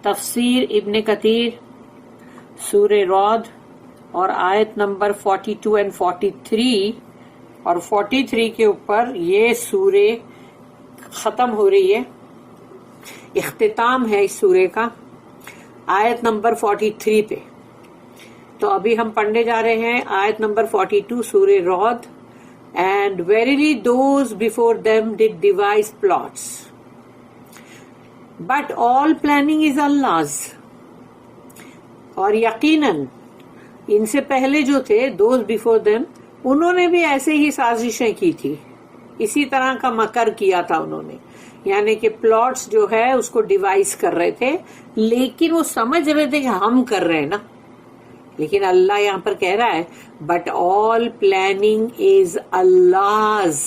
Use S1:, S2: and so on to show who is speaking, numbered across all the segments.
S1: تفسیر ابن کثیر سورہ رعد اور آیت نمبر 42 and 43 اور 43 کے اوپر یہ سورہ ختم ہو رہی ہے، اختتام ہے اس سورہ کا آیت نمبر 43 پہ. تو ابھی ہم پڑھنے جا رہے ہیں آیت نمبر 42 سورہ رعد. And verily those before them did devise plots, but all planning is Allah's. اور یقیناً ان سے پہلے جو تھے those before them انہوں نے بھی ایسے ہی سازشیں کی تھی، اسی طرح کا مکر کیا تھا انہوں نے، یعنی کہ پلاٹس جو ہے اس کو ڈیوائز کر رہے تھے، لیکن وہ سمجھ رہے تھے کہ ہم کر رہے ہیں نا. لیکن اللہ یہاں پر کہہ رہا ہے but all planning is Allah's،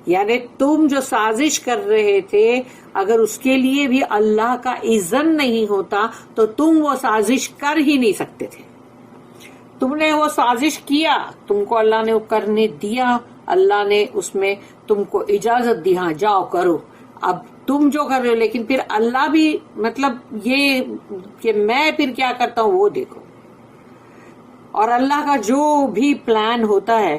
S1: یعنی تم جو سازش کر رہے تھے اگر اس کے لیے بھی اللہ کا اذن نہیں ہوتا تو تم وہ سازش کر ہی نہیں سکتے تھے. تم نے وہ سازش کیا، تم کو اللہ نے وہ کرنے دیا، اللہ نے اس میں تم کو اجازت دی، ہاں جاؤ کرو. اب تم جو کر رہے ہو، لیکن پھر اللہ بھی مطلب یہ کہ میں پھر کیا کرتا ہوں وہ دیکھو. اور اللہ کا جو بھی پلان ہوتا ہے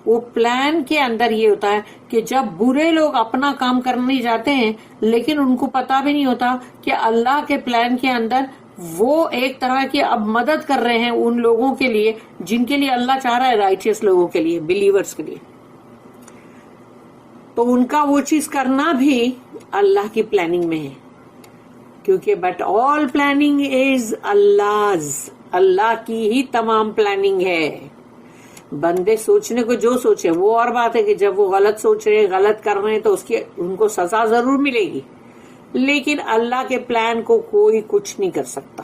S1: وہ پلان کے اندر یہ ہوتا ہے کہ جب برے لوگ اپنا کام کرنے جاتے ہیں لیکن ان کو پتا بھی نہیں ہوتا کہ اللہ کے پلان کے اندر وہ ایک طرح کی اب مدد کر رہے ہیں ان لوگوں کے لیے جن کے لیے اللہ چاہ رہا ہے، رائٹیس لوگوں کے لیے، بلیورز کے لیے. تو ان کا وہ چیز کرنا بھی اللہ کی پلاننگ میں ہے، کیونکہ but all planning is Allah's، اللہ کی ہی تمام پلاننگ ہے. بندے سوچنے کو جو سوچے وہ اور بات ہے کہ جب وہ غلط سوچ رہے، غلط کر رہے ہیں تو اس کی ان کو سزا ضرور ملے گی، لیکن اللہ کے پلان کو کوئی کچھ نہیں کر سکتا،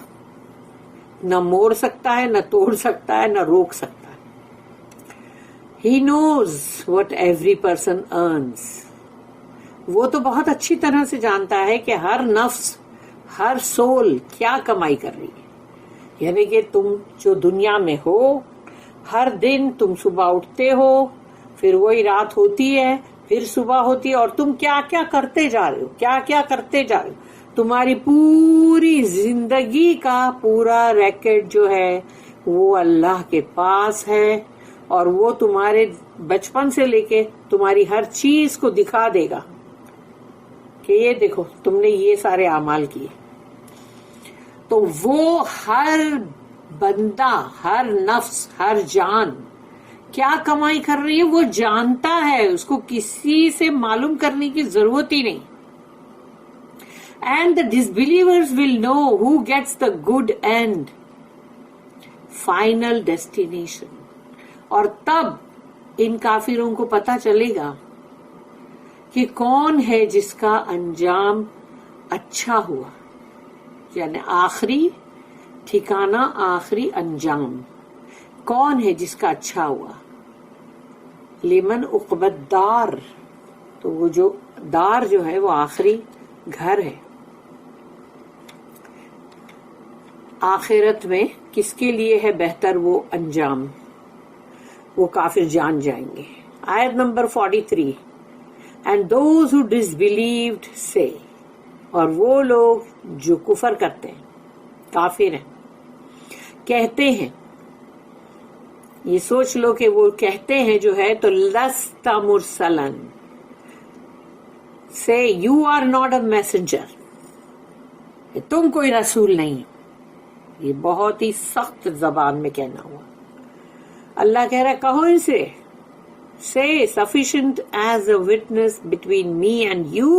S1: نہ موڑ سکتا ہے، نہ توڑ سکتا ہے، نہ روک سکتا ہے. He knows what every person earns. وہ تو بہت اچھی طرح سے جانتا ہے کہ ہر نفس، ہر سول کیا کمائی کر رہی ہے. یعنی کہ تم جو دنیا میں ہو، ہر دن تم صبح اٹھتے ہو، پھر وہی رات ہوتی ہے، پھر صبح ہوتی ہے، اور تم کیا کیا کرتے جا رہے ہو، کیا کیا کرتے جا رہے ہو. تمہاری پوری زندگی کا پورا ریکارڈ جو ہے وہ اللہ کے پاس ہے، اور وہ تمہارے بچپن سے لے کے تمہاری ہر چیز کو دکھا دے گا کہ یہ دیکھو تم نے یہ سارے اعمال کیے. تو وہ ہر بندہ، ہر نفس، ہر جان کیا کمائی کر رہی ہے وہ جانتا ہے، اس کو کسی سے معلوم کرنے کی ضرورت ہی نہیں. And the disbelievers will know who gets the good end, final destination. اور تب ان کافروں کو پتا چلے گا کہ کون ہے جس کا انجام اچھا ہوا، یعنی آخری ٹھکانہ، آخری انجام کون ہے جس کا اچھا ہوا. لمن عقبی الدار، تو وہ جو دار جو ہے وہ آخری گھر ہے. آخرت میں کس کے لیے ہے بہتر وہ انجام، وہ کافر جان جائیں گے. آیت number 43 And those who disbelieved say، اور وہ لوگ جو کفر کرتے ہیں، کافر ہیں، کہتے ہیں، یہ سوچ لو کہ وہ کہتے ہیں جو ہے تو لست مرسلا، say you are not a messenger، تم کوئی رسول نہیں. یہ بہت ہی سخت زبان میں کہنا ہوا. اللہ کہہ رہا ہے کہو ان سے، say sufficient as a witness between me and you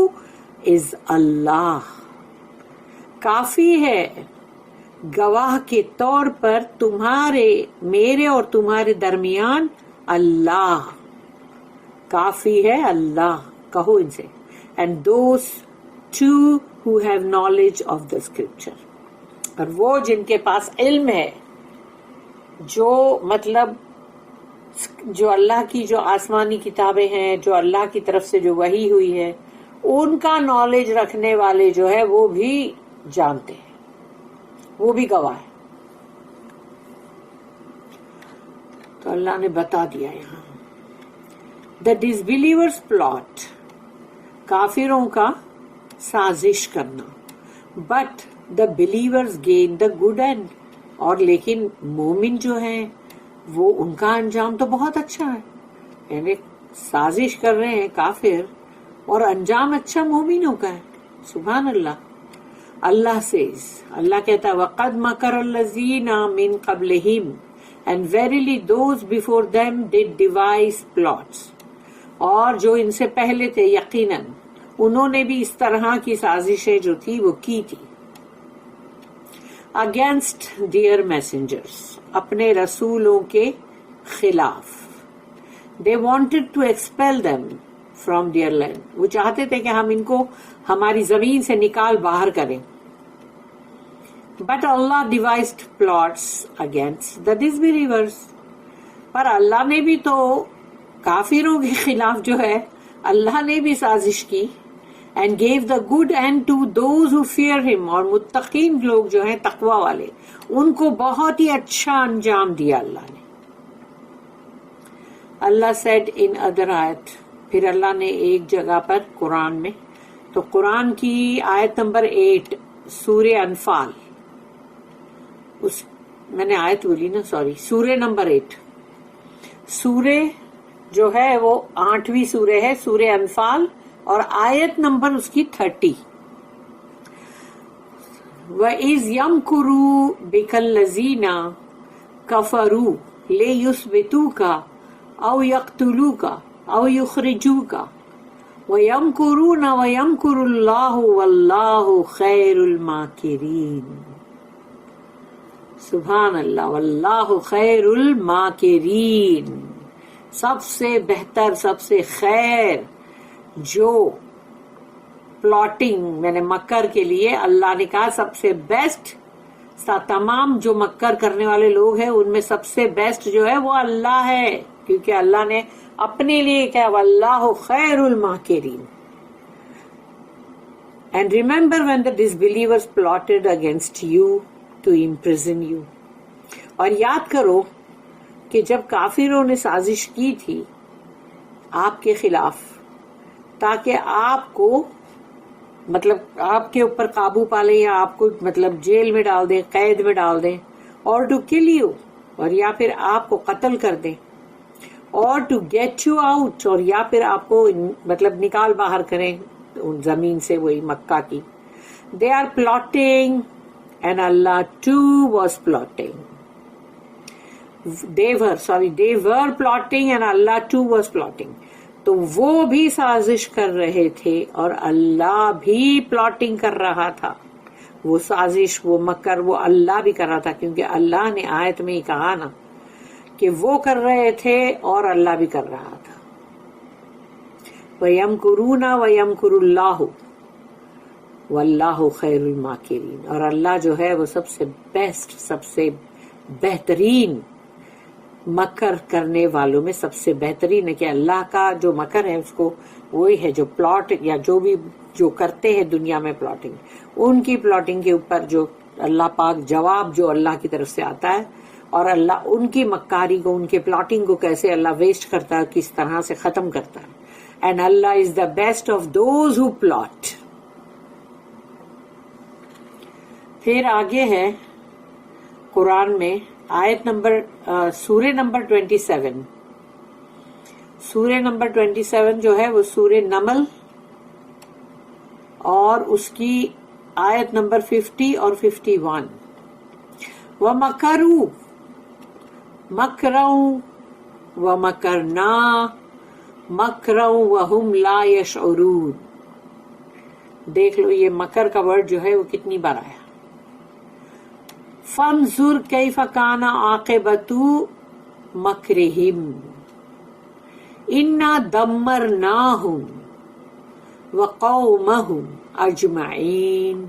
S1: is Allah، کافی ہے گواہ کے طور پر تمہارے، میرے اور تمہارے درمیان اللہ، کافی ہے اللہ، کہو ان سے. And those too who have knowledge of the scripture، اور وہ جن کے پاس علم ہے، جو مطلب جو اللہ کی جو آسمانی کتابیں ہیں، جو اللہ کی طرف سے جو وحی ہوئی ہے، ان کا نالج رکھنے والے جو ہے وہ بھی جانتے ہیں، وہ بھی گواہ ہے. تو اللہ نے بتا دیا یہاں دا ڈسبلیورز پلاٹ، کافروں کا سازش کرنا، but the believers gain the good and. اور لیکن مومن جو ہیں وہ ان کا انجام تو بہت اچھا ہے. یعنی سازش کر رہے ہیں کافر اور انجام اچھا مومنوں کا ہے. سبحان اللہ. اللہ says, اللہ کہتا ہے وَقَدْ مَكَرَ الَّذِينَ مِن قَبْلِهِمْ and verily those before them did devise plots. اور جو ان سے پہلے تھے یقیناً انہوں نے بھی اس طرح کی سازشیں جو تھی وہ کی تھی. against their messengers, اپنے رسولوں کے خلاف. they wanted to expel them from their land, وہ چاہتے تھے کہ ہم ان کو ہماری زمین سے نکال باہر کریں. but Allah devised plots against the disbelievers, پر اللہ نے بھی تو کافروں کے خلاف جو ہے اللہ نے بھی سازش کی. and gave the good end to those who fear him, اور متقین لوگ جو ہیں تقوی والے ان کو بہت ہی اچھا انجام دیا اللہ نے. اللہ said in other آیت, پھر اللہ نے ایک جگہ پر قرآن میں, تو قرآن کی آیت نمبر 8 سورہ انفال, اس میں نے آیت بولی نا, سوری, سورہ نمبر 8. سورہ جو ہے وہ 8ویں سورہ ہے, سورہ انفال, اور آیت نمبر اس کی 30. وَإِذْ يَمْكُرُوا بِكَ الَّذِينَ كَفَرُوا لِيُثْبِتُوكَ أَوْ يَقْتُلُوكَ أَوْ يُخْرِجُوكَ وَيَمْكُرُونَ وَيَمْكُرُ اللَّهُ وَاللَّهُ خَيْرُ الْمَاكِرِينَ. سبحان اللہ. واللہ خیر الماکرین, سب سے بہتر, سب سے خیر جو پلاٹنگ میں نے مکر کے لیے, اللہ نے کہا سب سے بیسٹ, تمام جو مکر کرنے والے لوگ ہیں ان میں سب سے بیسٹ جو ہے وہ اللہ ہے, کیونکہ اللہ نے اپنے لیے کہا واللہ خیر الماکرین. And remember when the disbelievers plotted against you to imprison you, اور یاد کرو کہ جب کافروں نے سازش کی تھی آپ کے خلاف تاکہ آپ کو مطلب آپ کے اوپر قابو پا لیں یا آپ کو مطلب جیل میں ڈال دیں, قید میں ڈال دیں, اور ٹو کل یو, اور یا پھر آپ کو قتل کر دیں, اور ٹو گیٹ یو آؤٹ, اور یا پھر آپ کو مطلب نکال باہر کریں زمین سے, وہی مکہ کی. They are plotting and Allah too was plotting. they were plotting and Allah too was plotting. تو وہ بھی سازش کر رہے تھے اور اللہ بھی پلاٹنگ کر رہا تھا. وہ سازش, وہ مکر, وہ اللہ بھی کر رہا تھا, کیونکہ اللہ نے آیت میں ہی کہا نا کہ وہ کر رہے تھے اور اللہ بھی کر رہا تھا. وَيَمْكُرُونَ وَيَمْكُرُ اللَّهُ وَاللَّهُ خَيْرُ الْمَاكِرِينَ. اور اللہ جو ہے وہ سب سے بیسٹ, سب سے بہترین مکر کرنے والوں میں سب سے بہترین ہے. کہ اللہ کا جو مکر ہے اس کو وہی ہے جو پلاٹ یا جو بھی جو کرتے ہیں دنیا میں پلاٹنگ, ان کی پلاٹنگ کے اوپر جو اللہ پاک جواب جو اللہ کی طرف سے آتا ہے, اور اللہ ان کی مکاری کو, ان کے پلاٹنگ کو کیسے اللہ ویسٹ کرتا ہے, کس طرح سے ختم کرتا ہے. And Allah is the best of those who plot. پھر آگے ہے قرآن میں آیت نمبر سورہ نمبر 27. سورہ نمبر 27 جو ہے وہ سورہ نمل, اور اس کی آیت نمبر 50 اور 51. وَمَكَرُوا مَكْرًا وَمَكَرْنَا مَكْرًا وَهُمْ لَا يَشْعُرُونَ. دیکھ لو یہ مکر کا ورڈ جو ہے وہ کتنی بار آیا. فَانْظُرْ كَيْفَ كَانَ عَاقِبَةُ مَكْرِهِمْ إِنَّا دَمَّرْنَاهُمْ وَقَوْمَهُمْ أَجْمَعِينَ.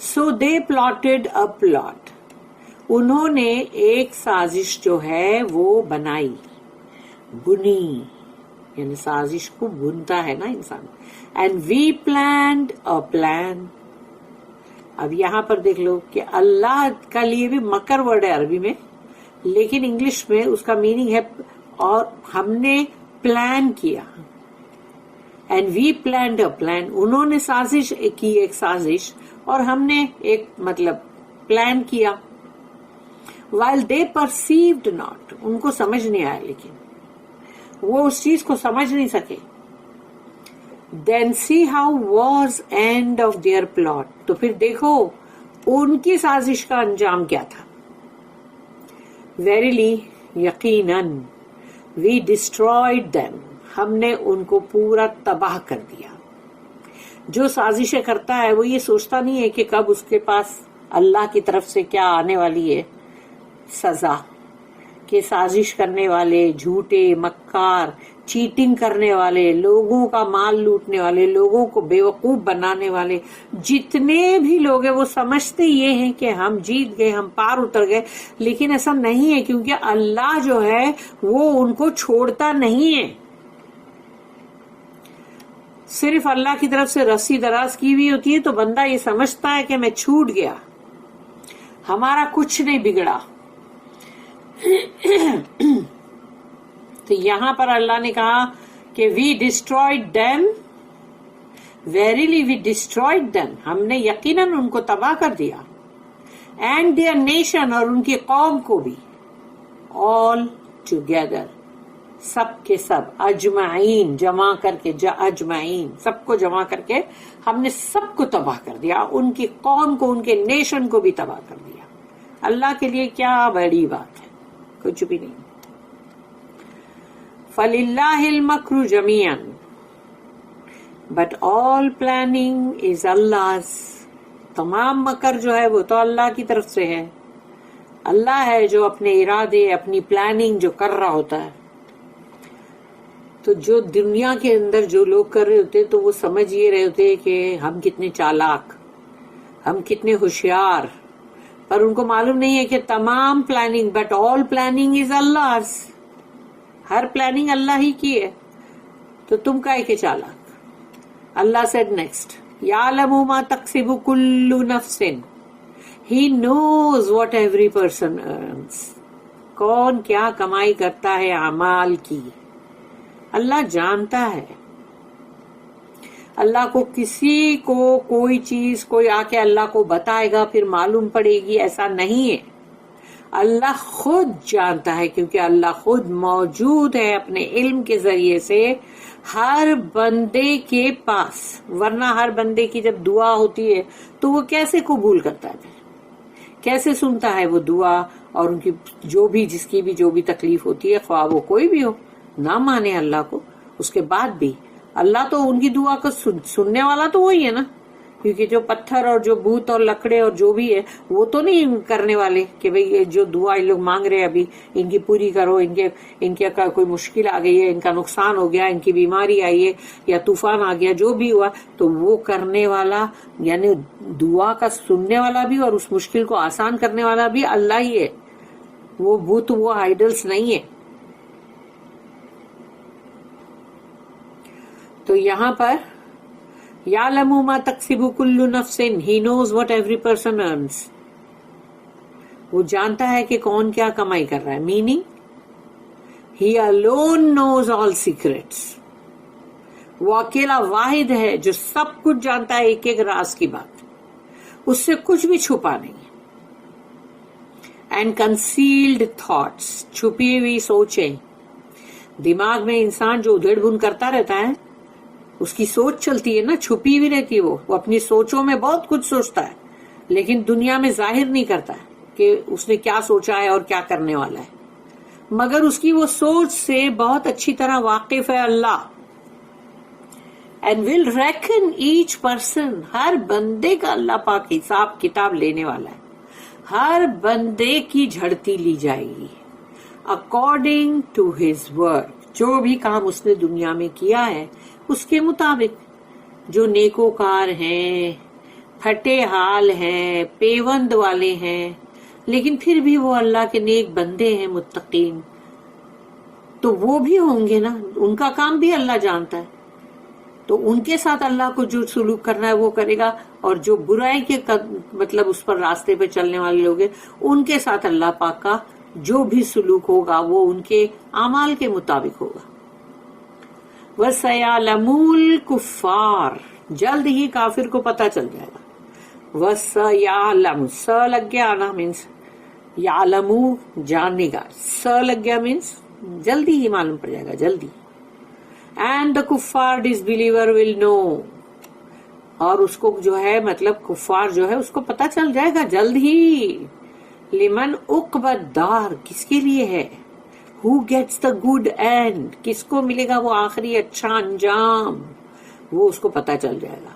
S1: So they plotted a plot. انہوں نے ایک سازش جو ہے وہ بنائی, بنی, یعنی سازش کو بنتا ہے نا انسان. And we planned a plan. اب یہاں پر دیکھ لو کہ اللہ کا لیے بھی مکر ورڈ ہے عربی میں, لیکن انگلش میں اس کا میننگ ہے اور ہم نے پلان کیا. And we planned a plan, انہوں نے سازش کی ایک سازش اور ہم نے ایک مطلب پلان کیا. while they perceived not، ان کو سمجھ نہیں آیا، لیکن وہ اس چیز کو سمجھ نہیں سکے. then see how was end of their plot، تو پھر دیکھو ان کی سازش کا انجام کیا تھا. verily، یقیناً، we destroyed them، ہم نے ان کو پورا تباہ کر دیا. جو سازشیں کرتا ہے وہ یہ سوچتا نہیں ہے کہ کب اس کے پاس اللہ کی طرف سے کیا آنے والی ہے سزا. کہ سازش کرنے والے، جھوٹے، مکار، چیٹنگ کرنے والے، لوگوں کا مال لوٹنے والے، لوگوں کو بیوقوف بنانے والے جتنے بھی لوگ ہیں وہ سمجھتے یہ ہیں کہ ہم جیت گئے، ہم پار اتر گئے، لیکن ایسا نہیں ہے، کیونکہ اللہ جو ہے وہ ان کو چھوڑتا نہیں ہے. صرف اللہ کی طرف سے رسی دراز کی ہوئی ہوتی ہے تو بندہ یہ سمجھتا ہے کہ میں چھوٹ گیا، ہمارا کچھ نہیں بگڑا. تو یہاں پر اللہ نے کہا کہ وی ڈسٹرائڈ دیم، ویریلی وی ڈسٹرائڈ دیم، ہم نے یقیناً ان کو تباہ کر دیا. اینڈ دیئر نیشن، اور ان کی قوم کو بھی. آل ٹوگیدر، سب کے سب، اجمعین جمع کر کے، اجمعین سب کو جمع کر کے ہم نے سب کو تباہ کر دیا، ان کی قوم کو، ان کے نیشن کو بھی تباہ کر دیا. اللہ کے لیے کیا بڑی بات ہے، کچھ بھی نہیں. فَلِلَّهِ الْمَكْرُ جَمِيعًا but all planning is Allah's، تمام مکر جو ہے وہ تو اللہ کی طرف سے ہے. اللہ ہے جو اپنے ارادے، اپنی پلاننگ جو کر رہا ہوتا ہے. تو جو دنیا کے اندر جو لوگ کر رہے ہوتے تو وہ سمجھ یہ رہے ہوتے کہ ہم کتنے چالاک، ہم کتنے ہوشیار، پر ان کو معلوم نہیں ہے کہ تمام planning, but all planning is Allah's، ہر پلاننگ اللہ ہی کی ہے. تو تم کائے کے چالاک. اللہ said next، یعلم ما تکسب کل نفس، He knows what every person earns، کون کیا کمائی کرتا ہے اعمال کی، اللہ جانتا ہے. اللہ کو کسی کو کوئی چیز کوئی آ کے اللہ کو بتائے گا پھر معلوم پڑے گی، ایسا نہیں ہے. اللہ خود جانتا ہے، کیونکہ اللہ خود موجود ہے اپنے علم کے ذریعے سے ہر بندے کے پاس. ورنہ ہر بندے کی جب دعا ہوتی ہے تو وہ کیسے قبول کرتا ہے، کیسے سنتا ہے وہ دعا، اور ان کی جو بھی جس کی بھی جو بھی تکلیف ہوتی ہے، خواہ وہ کوئی بھی ہو، نہ مانے اللہ کو، اس کے بعد بھی اللہ تو ان کی دعا کو سننے والا تو وہی ہے نا. کیونکہ جو پتھر اور جو بھوت اور لکڑے اور جو بھی ہے وہ تو نہیں کرنے والے کہ بھئی یہ جو دعا یہ لوگ مانگ رہے ہیں ابھی ان کی پوری کرو، ان کے کوئی مشکل آ گئی ہے، ان کا نقصان ہو گیا، ان کی بیماری آئی ہے یا طوفان آ گیا، جو بھی ہوا، تو وہ کرنے والا یعنی دعا کا سننے والا بھی اور اس مشکل کو آسان کرنے والا بھی اللہ ہی ہے. وہ بھوت، وہ آئیڈلز نہیں ہے. تو یہاں پر یعلم ما تکسب کل نفس، He knows what every person earns، وہ جانتا ہے کہ کون کیا کمائی کر رہا ہے. Meaning He alone knows all secrets، وہ اکیلا واحد ہے جو سب کچھ جانتا ہے، ایک ایک راز کی بات، اس سے کچھ بھی چھپا نہیں. اینڈ کنسیلڈ تھاٹس، چھپی ہوئی سوچیں. دماغ میں انسان جو ادھیڑ بن کرتا رہتا ہے، اس کی سوچ چلتی ہے نا، چھپی ہوئی رہتی ہے. وہ اپنی سوچوں میں بہت کچھ سوچتا ہے، لیکن دنیا میں ظاہر نہیں کرتا ہے کہ اس نے کیا سوچا ہے اور کیا کرنے والا ہے. مگر اس کی وہ سوچ سے بہت اچھی طرح واقف ہے Allah. And will reckon each person, ہر بندے کا اللہ پاک حساب کتاب لینے والا ہے. ہر بندے کی جھڑتی لی جائے گی اکارڈنگ ٹو ہز ورک، جو بھی کام اس نے دنیا میں کیا ہے اس کے مطابق. جو نیکوکار ہیں، پھٹے حال ہیں، پیوند والے ہیں، لیکن پھر بھی وہ اللہ کے نیک بندے ہیں، متقین، تو وہ بھی ہوں گے نا، ان کا کام بھی اللہ جانتا ہے. تو ان کے ساتھ اللہ کو جو سلوک کرنا ہے وہ کرے گا، اور جو برائی کے مطلب اس پر راستے پہ چلنے والے لوگ ہیں ان کے ساتھ اللہ پاک کا جو بھی سلوک ہوگا وہ ان کے اعمال کے مطابق ہوگا. وَسَيَعْلَمُ الْكُفَّارِ، جلد ہی کافر کو پتہ چل جائے گا. وَسَيَعْلَمُ، س لگ گیا آنا مینس یعلمو جاننے گا، س لگ گیا مینس جلدی ہی معلوم پڑ جائے گا، جلدی. اینڈ دا کفار ڈسبلیور ول نو، اور اس کو جو ہے مطلب کفار جو ہے اس کو پتہ چل جائے گا جلد ہی. لمن عقبی الدار، کس کے لیے ہے. Who gets the good end، کس کو ملے گا وہ آخری اچھا انجام، وہ اس کو پتہ چل جائے گا.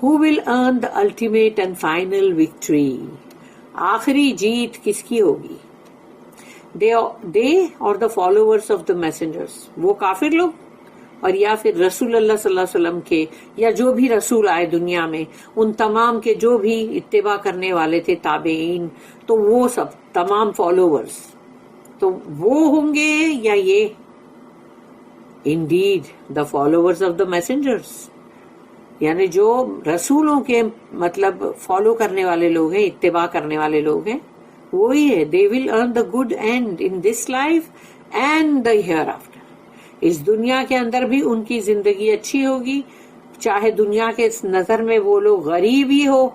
S1: Who will earn the ultimate and final victory، آخری جیت کس کی ہوگی. They or the followers of the messengers، وہ کافر لوگ اور یا پھر رسول اللہ صلی اللہ علیہ وسلم کے، یا جو بھی رسول آئے دنیا میں ان تمام کے جو بھی اتباع کرنے والے تھے تابعین، تو وہ سب تمام فالوورز تو وہ ہوں گے یا یہ. Indeed the followers of the messengers، یعنی جو رسولوں کے مطلب فالو کرنے والے لوگ ہیں، اتباع کرنے والے لوگ ہیں، وہی ہے. They will earn the good end in this life and the hereafter، اس دنیا کے اندر بھی ان کی زندگی اچھی ہوگی، چاہے دنیا کے نظر میں وہ لوگ غریب ہی ہو،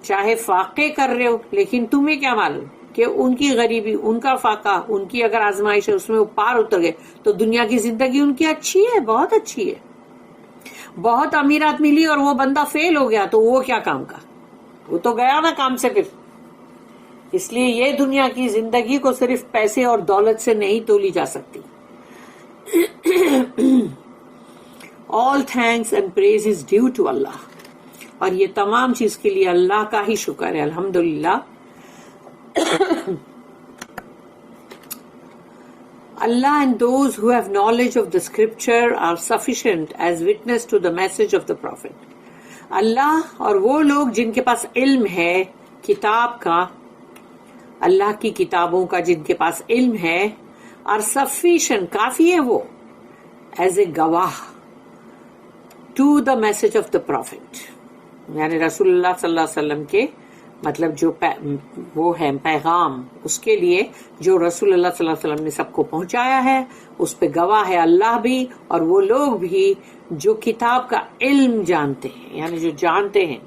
S1: چاہے فاقے کر رہے ہو، لیکن تمہیں کیا معلوم کہ ان کی غریبی، ان کا فاقہ، ان کی اگر آزمائش ہے اس میں وہ پار اتر گئے تو دنیا کی زندگی ان کی اچھی ہے، بہت اچھی ہے. بہت امیرات ملی اور وہ بندہ فیل ہو گیا تو وہ کیا کام کا، وہ تو گیا نا کام سے پھر. اس لیے یہ دنیا کی زندگی کو صرف پیسے اور دولت سے نہیں تولی جا سکتی. All thanks and praise is due to Allah، اور یہ تمام چیز کے لیے اللہ کا ہی شکر ہے، الحمدللہ. Allah and those who have knowledge of the scripture are sufficient as witness to the message of the prophet. اللہ اور وہ لوگ جن کے پاس علم ہے کتاب کا، اللہ کی کتابوں کا جن کے پاس علم ہے، are sufficient، کافی ہے وہ، as a گواہ to the message of the prophet، یعنی رسول اللہ صلی اللہ علیہ وسلم کے مطلب جو وہ ہے پیغام، اس کے لیے جو رسول اللہ صلی اللہ علیہ وسلم نے سب کو پہنچایا ہے اس پہ گواہ ہے اللہ بھی اور وہ لوگ بھی جو کتاب کا علم جانتے ہیں، یعنی جو جانتے ہیں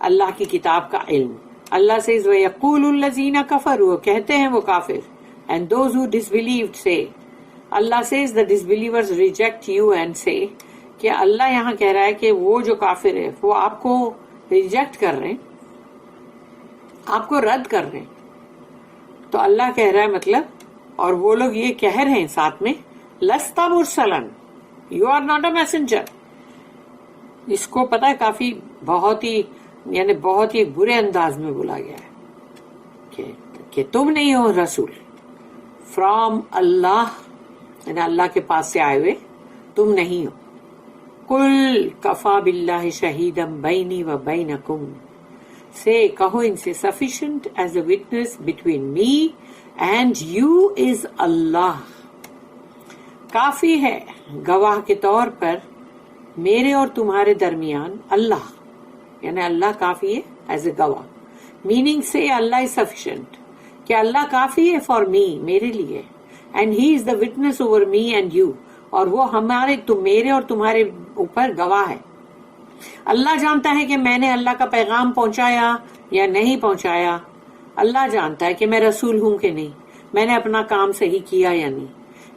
S1: اللہ کی کتاب کا علم. اللہ سے وَيَقُولُ الَّذِينَ كَفَرُوا، کہتے ہیں وہ کافر. And those who disbelieved say، Allah says the disbelievers reject you and say، کہ اللہ یہاں کہہ رہا ہے کہ وہ جو کافر ہے وہ آپ کو ریجیکٹ کر رہے ہیں، آپ کو رد کر رہے ہیں. تو اللہ کہہ رہا ہے مطلب، اور وہ لوگ یہ کہہ رہے ہیں ساتھ میں لَسْتَ مُرْسَلًا، you are not a messenger. اس کو پتہ ہے کافی بہت ہی برے انداز میں بولا گیا ہے کہ تم نہیں ہو رسول فرام اللہ، یعنی اللہ کے پاس سے آئے ہوئے تم نہیں ہو. قُلْ كَفَى بِاللَّهِ شَهِيدًا بَيْنِي وَبَيْنَكُمْ، سے کہو ان سے sufficient as a witness between me and you is Allah، کافی ہے گواہ کے طور پر میرے اور تمہارے درمیان اللہ، یعنی اللہ کافی ہے ایز اے گواہ. میننگ سے اللہ از sufficient، کہ اللہ کافی ہے فار می، میرے لیے. And he is the witness over me and you, اور وہ میرے اور تمہارے اوپر گواہ ہے. اللہ جانتا ہے کہ میں نے اللہ کا پیغام پہنچایا یا نہیں پہنچایا، اللہ جانتا ہے کہ میں رسول ہوں کہ نہیں، میں نے اپنا کام صحیح کیا یا نہیں.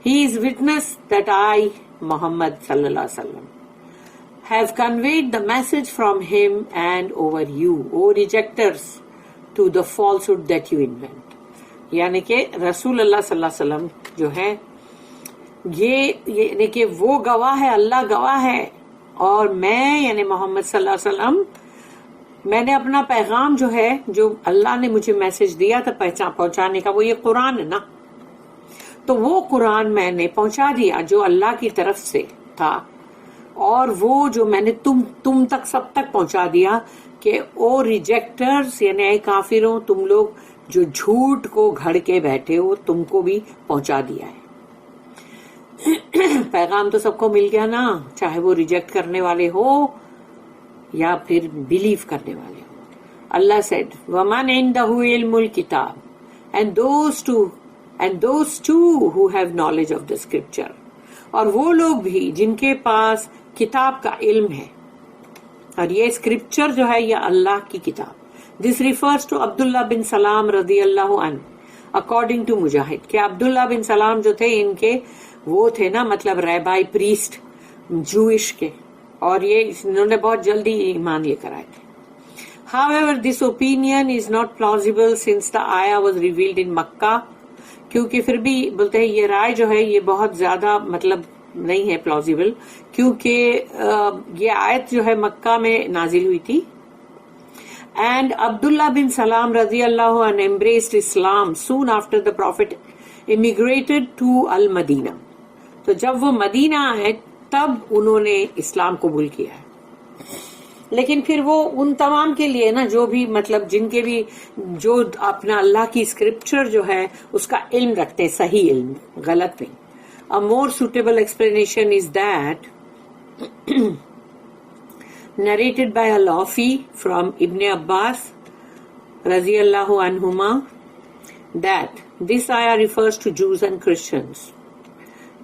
S1: He is witness that I, Muhammad sallallahu alaihi wasallam, have conveyed the message from him and over you, O rejectors, to the falsehood that you invent. یعنی کہ رسول اللہ صلی اللہ علیہ وسلم جو ہے یہ یعنی کہ وہ گواہ ہے، اللہ گواہ ہے، اور میں یعنی محمد صلی اللہ علیہ وسلم، میں نے اپنا پیغام جو ہے، جو اللہ نے مجھے میسج دیا تھا پہنچانے کا، وہ یہ قرآن ہے نا، تو وہ قرآن میں نے پہنچا دیا جو اللہ کی طرف سے تھا، اور وہ جو میں نے تم تک سب تک پہنچا دیا کہ او ریجیکٹرز، یعنی اے کافروں، تم لوگ جو جھوٹ کو گھڑ کے بیٹھے ہو، تم کو بھی پہنچا دیا ہے. پیغام تو سب کو مل گیا نا، چاہے وہ ریجیکٹ کرنے والے ہو یا پھر بلیو کرنے والے ہو. اللہ said وَمَنْ عِنْدَهُ عِلْمُ الْكِتَابِ and those two who have knowledge of the scripture. اور وہ لوگ بھی جن کے پاس کتاب کا علم ہے. اور یہ اسکرپچر جو ہے یہ اللہ کی کتاب. دس ریفرز ٹو عبداللہ بن سلام رضی اللہ عنہ اکارڈنگ ٹو مجاہد. کہ عبداللہ بن سلام جو تھے ان کے وہ تھے نا مطلب ریبائی پریسٹ جوئش کے, اور یہ انہوں نے بہت جلدی ایمان لے کر آئے تھے. However, this opinion is not plausible since the ayah was revealed in Makkah. کیونکہ پھر بھی بولتے ہیں یہ رائے جو ہے یہ بہت زیادہ مطلب نہیں ہے plausible, کیونکہ یہ آیت جو ہے مکہ میں نازل ہوئی تھی. And Abdullah bin Salam radiallahu anhu embraced Islam soon after the Prophet immigrated to Al-Madinah. تو جب وہ مدینہ آئے تب انہوں نے اسلام قبول کیا ہے. لیکن پھر وہ ان تمام کے لیے نا جو بھی مطلب جن کے بھی جو اپنا اللہ کی اسکرپچر جو ہے اس کا علم رکھتے ہیں, صحیح علم, غلط نہیں. A more suitable explanation is that narrated by Al-Lafi from Ibn Abbas radiyallahu anhuma that this ayah refers to Jews and Christians.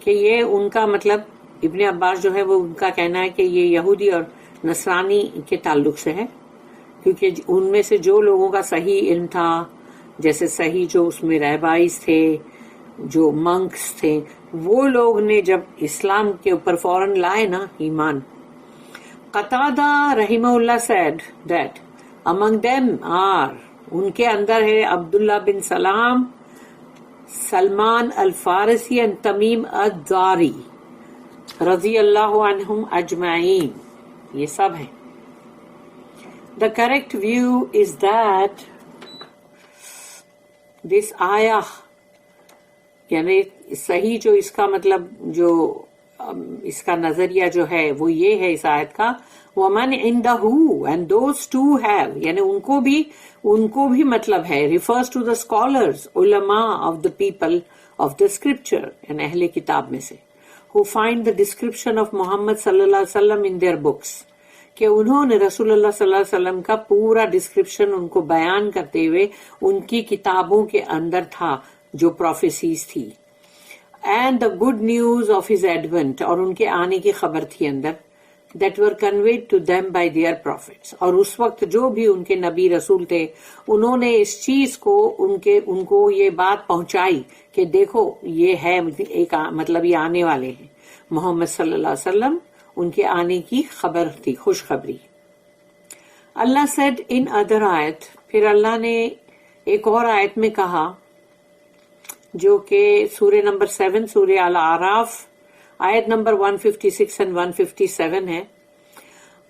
S1: کہ یہ ان کا مطلب ابن عباس جو ہے وہ ان کا کہنا ہے کہ یہ یہودی اور نصرانی کے تعلق سے ہے, کیونکہ ان میں سے جو لوگوں کا صحیح علم تھا, جیسے صحیح جو اس میں رہبائز تھے, جو منکس تھے, وہ لوگ نے جب اسلام کے اوپر فوراً لائے نا ایمان. قتادہ رحمہ اللہ said that among them are, ان کے اندر ہے عبداللہ بن سلام, سلمان الفارسی and تمیم الداری رضی اللہ عنہم اجمعین, یہ سب ہیں. The correct view is that this ayah, یعنی صحیح جو اس کا مطلب جو اس کا نظریہ جو ہے وہ یہ ہے اس آیت کا, وَمَنْ عِنْدَهُ and those too have, یعنی ان کو بھی مطلب ہے, refers to the scholars, علماء of the people of the scripture, یعنی اہل کتاب میں سے, who find the description of Muhammad صلی اللہ علیہ وسلم in their books, کہ انہوں نے رسول اللہ صلی اللہ علیہ وسلم کا پورا ڈسکرپشن ان کو بیان کرتے ہوئے ان کی کتابوں کے اندر تھا جو پروفیسیز تھی. And the good news of his Advent, اور ان کے آنے کی خبر تھی اندر, that were conveyed to them by their prophets. اور اس وقت جو بھی ان کے نبی رسول تھے انہوں نے اس چیز کو ان کو یہ بات پہنچائی کہ دیکھو یہ ہے ایک مطلب یہ آنے والے ہیں محمد صلی اللہ علیہ وسلم, ان کے آنے کی خبر تھی, خوشخبری. اللہ said in other آیت, پھر اللہ نے ایک اور آیت میں کہا جو کہ سورہ نمبر 7 سورہ الاعراف آیت نمبر 156 and 157 ہے,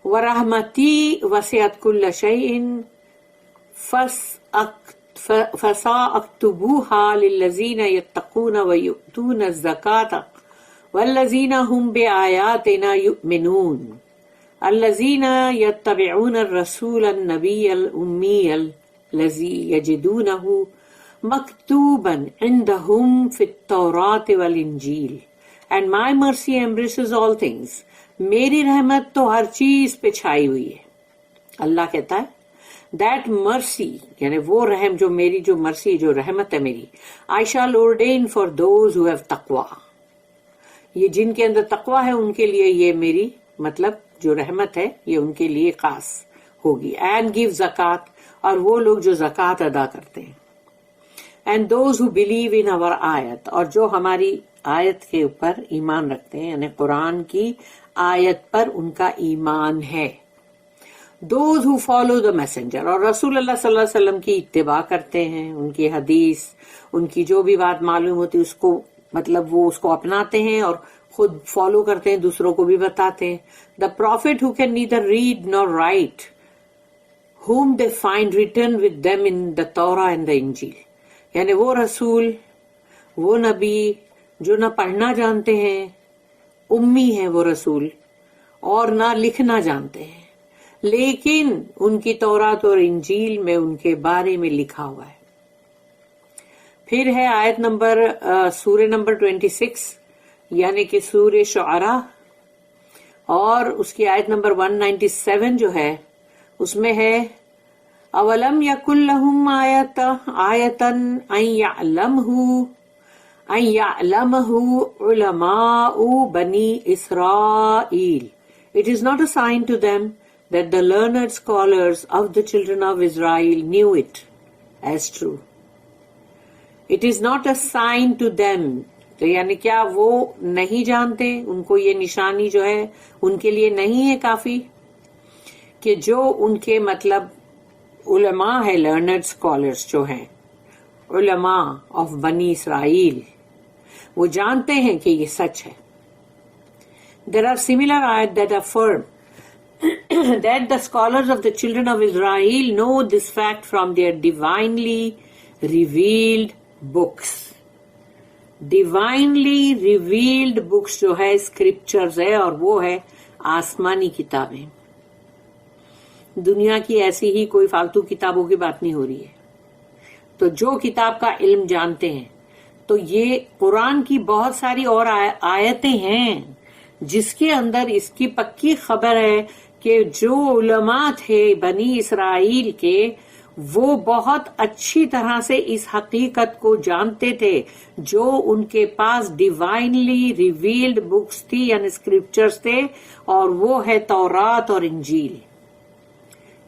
S1: وَرَحْمَتِي وَسِعَتْ كُلَّ شَيْءٍ فَسَأَكْتُبُوهَا لِلَّذِينَ يَتَّقُونَ وَيُؤْتُونَ الزَّكَاةَ وَالَّذِينَ هُمْ بِآيَاتِنَا يُؤْمِنُونَ الَّذِينَ يَتَّبِعُونَ الرَّسُولَ النَّبِيَّ الْأُمِّيَّ الَّذِي يَجِدُونَهُ مَكْتُوبًا عِندَهُمْ فِي التَّوْرَاةِ وَالْإِنْجِيلِ And my mercy embraces all things. میری رحمت تو ہر چیز پہ چھائی ہوئی ہے. اللہ کہتا ہے that mercy, یعنی وہ رحم جو میری جو مرسی جو رحمت ہے میری, I shall ordain for those who have taqwa. یہ جن کے اندر تقوی ہے ان کے لیے یہ میری مطلب جو رحمت ہے یہ ان کے لیے خاص ہوگی. And give zakat, اور وہ لوگ جو زکوٰۃ ادا کرتے ہیں. And those who believe in our آیت, اور جو ہماری آیت کے اوپر ایمان رکھتے ہیں, یعنی قرآن کی آیت پر ان کا ایمان ہے. Those who follow the messenger, اور رسول اللہ صلی اللہ علیہ وسلم کی اتباع کرتے ہیں, ان کی حدیث, ان کی جو بھی بات معلوم ہوتی اس کو مطلب وہ اس کو اپناتے ہیں اور خود فالو کرتے ہیں, دوسروں کو بھی بتاتے ہیں. The prophet who can neither read nor write, whom they find written with them in the Torah and the Injil. یعنی وہ رسول, وہ نبی جو نہ پڑھنا جانتے ہیں, امی ہے وہ رسول, اور نہ لکھنا جانتے ہیں, لیکن ان کی تورات اور انجیل میں ان کے بارے میں لکھا ہوا ہے. پھر ہے آیت نمبر سورہ نمبر 26 یعنی کہ سورہ شعراء, اور اس کی آیت نمبر 197 جو ہے اس میں ہے اولم یکن لہم آیۃ ان یعلمہ أن يعلمه علماء بني إسرائيل. It is not a sign to them that the learned scholars of the children of Israel knew it as true. It is not a sign to them. تو یعنی کیا وہ نہیں جانتے، ان کو یہ نشانی جو ہے ان کے لیے نہیں ہے کافی کہ جو ان کے مطلب علماء ہے، لرنڈ اسکالرس جو ہیں، علماء آف بنی اسرائیل، وہ جانتے ہیں کہ یہ سچ ہے. There are similar ayat that affirm that the scholars of the children of Israel know this fact from their divinely revealed books. Divinely revealed books جو ہے scriptures ہے، اور وہ ہے آسمانی کتابیں. دنیا کی ایسی ہی کوئی فالتو کتابوں کی بات نہیں ہو رہی ہے. تو جو کتاب کا علم جانتے ہیں، تو یہ قرآن کی بہت ساری اور آیتیں ہیں جس کے اندر اس کی پکی خبر ہے کہ جو علماء تھے بنی اسرائیل کے، وہ بہت اچھی طرح سے اس حقیقت کو جانتے تھے جو ان کے پاس ڈیوائنلی ریویلڈ بکس تھی، یعنی اسکرپچرز تھے، اور وہ ہے تورات اور انجیل،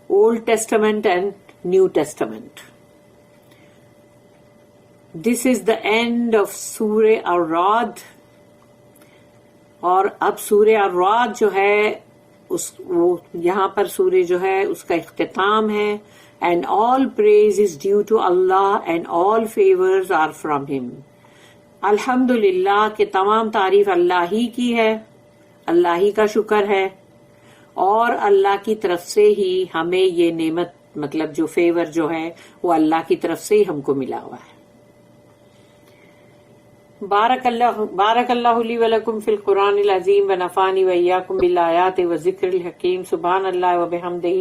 S1: old testament and new testament. This is the and of سورہ الرعد. اور اب سورہ الرعد جو ہے وہ یہاں پر سورہ جو ہے اس کا اختتام ہے. And all praise is due to Allah and all favors are from Him. الحمدللہ کہ تمام تعریف اللہ ہی کی ہے، اللہ ہی کا شکر ہے، اور اللہ کی طرف سے ہی ہمیں یہ نعمت مطلب جو فیور جو ہے وہ اللہ کی طرف سے ہی ہم کو ملا ہوا ہے. بارک اللہ لی ولکم فی القرآن العظیم ونفعنی وإیاکم بالآیات والذکر الحکیم. سبحان اللہ وبحمدہ،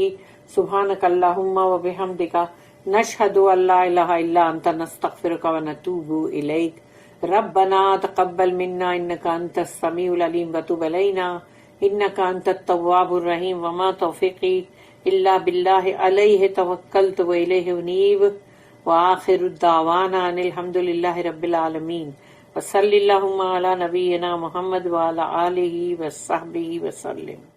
S1: سبحانک اللہم وبحمدک، نشہد ان لا الہ الا انت، نستغفرک ونتوب الیک. ربنا تقبل منا انک انت السمیع العلیم وتب علینا انک انت التواب الرحیم. وما توفیقی الا باللہ علیہ توکلت والیہ انیب. وآخر الدعوانا ان الحمد للہ رب العالمین. وصلی اللہم علی نبینا محمد وعلی آلہ وصحبہ وسلم.